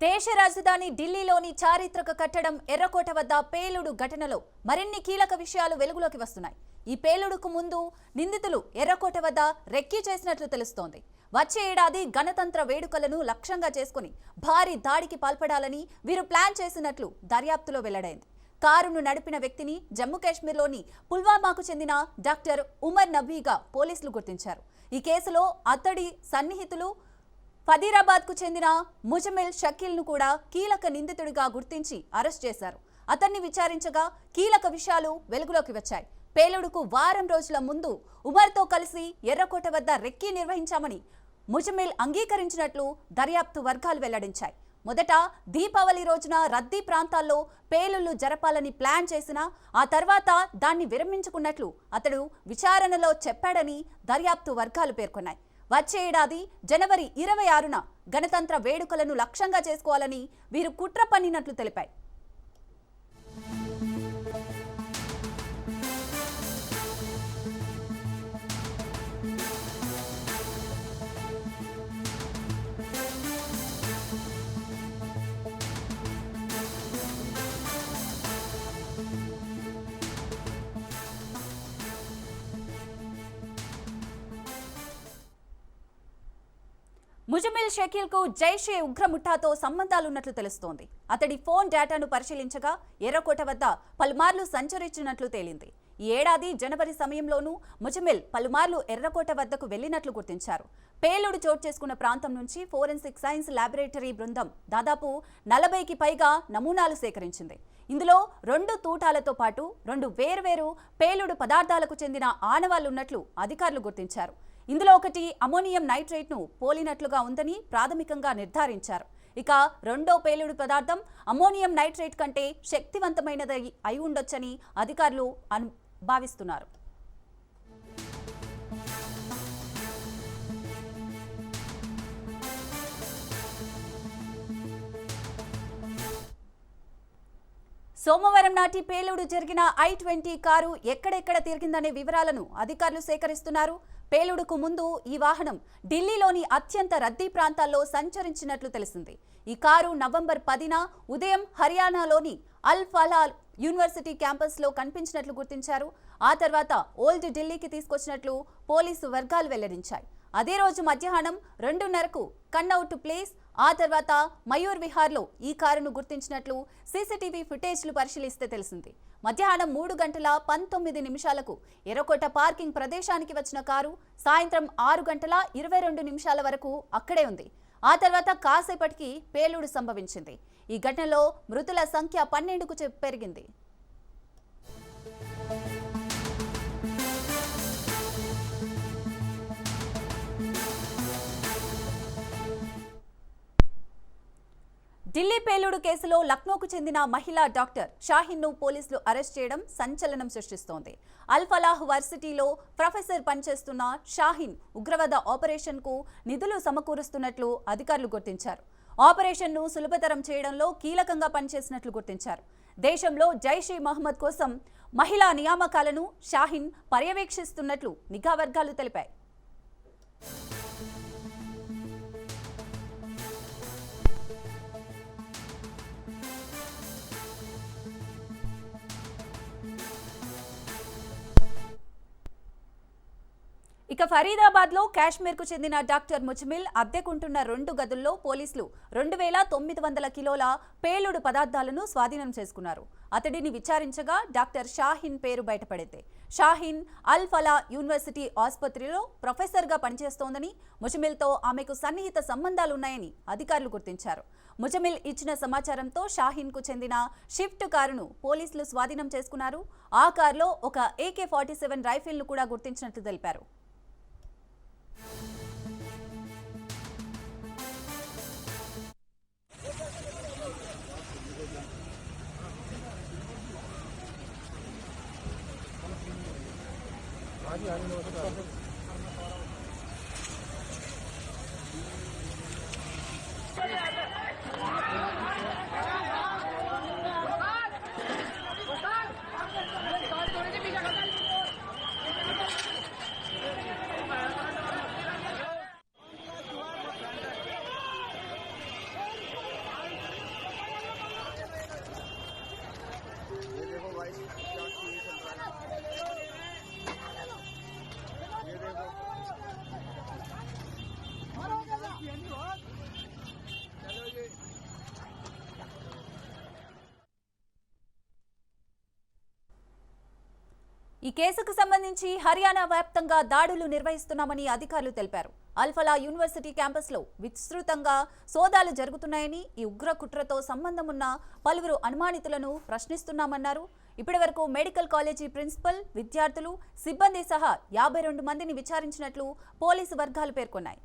దేశ రాజధాని ఢిల్లీలోని చారిత్రక కట్టడం ఎర్రకోట వద్ద పేలుడు ఘటనలో మరిన్ని కీలక విషయాలు వెలుగులోకి వస్తున్నాయి. ఈ పేలుడుకు ముందు నిందితులు ఎర్రకోట వద్ద రెక్కీ చేసినట్లు తెలుస్తోంది. వచ్చే ఏడాది గణతంత్ర వేడుకలను లక్ష్యంగా చేసుకుని భారీ దాడికి పాల్పడాలని వీరు ప్లాన్ చేసినట్లు దర్యాప్తులో వెల్లడైంది. కారును నడిపిన వ్యక్తిని జమ్మూ కాశ్మీర్లోని పుల్వామాకు చెందిన డాక్టర్ ఉమర్ నబీగా పోలీసులు గుర్తించారు. ఈ కేసులో అతడి సన్నిహితులు ఫదీరాబాద్కు చెందిన ముజమిల్ షకీల్ను కూడా కీలక నిందితుడిగా గుర్తించి అరెస్ట్ చేశారు. అతన్ని విచారించగా కీలక విషయాలు వెలుగులోకి వచ్చాయి. పేలుడుకు వారం రోజుల ముందు ఉమర్తో కలిసి ఎర్రకోట వద్ద రెక్కీ నిర్వహించామని ముజమిల్ అంగీకరించినట్లు దర్యాప్తు వర్గాలు వెల్లడించాయి. మొదట దీపావళి రోజున రద్దీ ప్రాంతాల్లో పేలుళ్లు జరపాలని ప్లాన్ చేసినా ఆ తర్వాత దాన్ని విరమించుకున్నట్లు అతడు విచారణలో చెప్పాడని దర్యాప్తు వర్గాలు పేర్కొన్నాయి. వచ్చే ఏడాది జనవరి 26న గణతంత్ర వేడుకలను లక్ష్యంగా చేసుకోవాలని వీరు కుట్ర పన్నినట్లు తెలిపాయి. ముజమిల్ షకీల్కు జైషే ఉగ్రముఠాతో సంబంధాలున్నట్లు తెలుస్తోంది. అతడి ఫోన్ డేటాను పరిశీలించగా ఎర్రకోట వద్ద పలుమార్లు సంచరించినట్లు తేలింది. ఈ ఏడాది జనవరి సమయంలోనూ ముజమిల్ పలుమార్లు ఎర్రకోట వద్దకు వెళ్లినట్లు గుర్తించారు. పేలుడు చోటు చేసుకున్న ప్రాంతం నుంచి ఫోరెన్సిక్ సైన్స్ ల్యాబొరేటరీ బృందం దాదాపు 40కి పైగా నమూనాలు సేకరించింది. ఇందులో 2 తూటాలతో పాటు 2 వేర్వేరు పేలుడు పదార్థాలకు చెందిన ఆనవాళ్లున్నట్లు అధికారులు గుర్తించారు. ఇందులో ఒకటి అమోనియం నైట్రేట్ను పోలినట్లుగా ఉందని ప్రాథమికంగా నిర్ధారించారు. ఇక రెండో పేలుడు పదార్థం అమోనియం నైట్రేట్ కంటే శక్తివంతమైనది అయి ఉండొచ్చని అధికారులు భావిస్తున్నారు. సోమవారం నాటి పేలుడు జరిగిన I-20 కారు ఎక్కడెక్కడ తిరిగిందనే వివరాలను అధికారులు సేకరిస్తున్నారు. పేలుడుకు ముందు ఈ వాహనం ఢిల్లీలోని అత్యంత రద్దీ ప్రాంతాల్లో సంచరించినట్లు తెలిసింది. ఈ కారు నవంబర్ 10న ఉదయం హర్యానాలోని అల్ ఫలా యూనివర్సిటీ క్యాంపస్లో కనిపించినట్లు గుర్తించారు. ఆ తర్వాత ఓల్డ్ ఢిల్లీకి తీసుకొచ్చినట్లు పోలీసు వర్గాలు వెల్లడించాయి. అదే రోజు మధ్యాహ్నం 2:30కు కన్అవుట్ ప్లేస్, ఆ తర్వాత మయూర్ విహార్లో ఈ కారును గుర్తించినట్లు సీసీటీవీ ఫుటేజ్లు పరిశీలిస్తే తెలిసింది. మధ్యాహ్నం 3:19 ఎర్రకోట పార్కింగ్ ప్రదేశానికి వచ్చిన కారు సాయంత్రం 6:22 వరకు అక్కడే ఉంది. ఆ తర్వాత కాసేపటికి పేలుడు సంభవించింది. ఈ ఘటనలో మృతుల సంఖ్య 12కు పెరిగింది. ఢిల్లీ పేలుడు కేసులో లక్నోకు చెందిన మహిళా డాక్టర్ షాహీన్ను పోలీసులు అరెస్ట్ చేయడం సంచలనం సృష్టిస్తోంది. అల్ ఫలాహ్ వర్సిటీలో ప్రొఫెసర్ పనిచేస్తున్న షాహీన్ ఉగ్రవాద ఆపరేషన్కు నిధులు సమకూరుస్తున్నట్లు అధికారులు గుర్తించారు. ఆపరేషన్ను సులభతరం చేయడంలో కీలకంగా పనిచేసినట్లు గుర్తించారు. దేశంలో జైషే మహమ్మద్ కోసం మహిళా నియామకాలను షాహీన్ పర్యవేక్షిస్తున్నట్లు నిఘా వర్గాలు తెలిపాయి. ఇక ఫరీదాబాద్లో కాశ్మీర్కు చెందిన డాక్టర్ ముజమిల్ అద్దెకుంటున్న 2 గదుల్లో పోలీసులు 2900 కిలోల పేలుడు పదార్థాలను స్వాధీనం చేసుకున్నారు. అతడిని విచారించగా డాక్టర్ షాహీన్ పేరు బయటపడింది. షాహీన్ అల్ ఫలా యూనివర్సిటీ ఆసుపత్రిలో ప్రొఫెసర్గా పనిచేస్తోందని, ముజమిల్తో ఆమెకు సన్నిహిత సంబంధాలున్నాయని అధికారులు గుర్తించారు. ముజమిల్ ఇచ్చిన సమాచారంతో షాహీన్కు చెందిన షిఫ్ట్ కారును పోలీసులు స్వాధీనం చేసుకున్నారు. ఆ కారులో ఒక AK-47 రైఫిల్ను కూడా గుర్తించినట్లు తెలిపారు. ఈ కేసుకు సంబంధించి హర్యానా వ్యాప్తంగా దాడులు నిర్వహిస్తున్నామని అధికారులు తెలిపారు. అల్ఫలా యూనివర్సిటీ క్యాంపస్లో విస్తృతంగా సోదాలు జరుగుతున్నాయని, ఈ ఉగ్ర కుట్రతో సంబంధం ఉన్న పలువురు అనుమానితులను ప్రశ్నిస్తున్నామన్నారు. ఇప్పటివరకు మెడికల్ కాలేజీ ప్రిన్సిపల్, విద్యార్థులు, సిబ్బంది సహా 52 మందిని విచారించినట్లు పోలీసు వర్గాలు పేర్కొన్నాయి.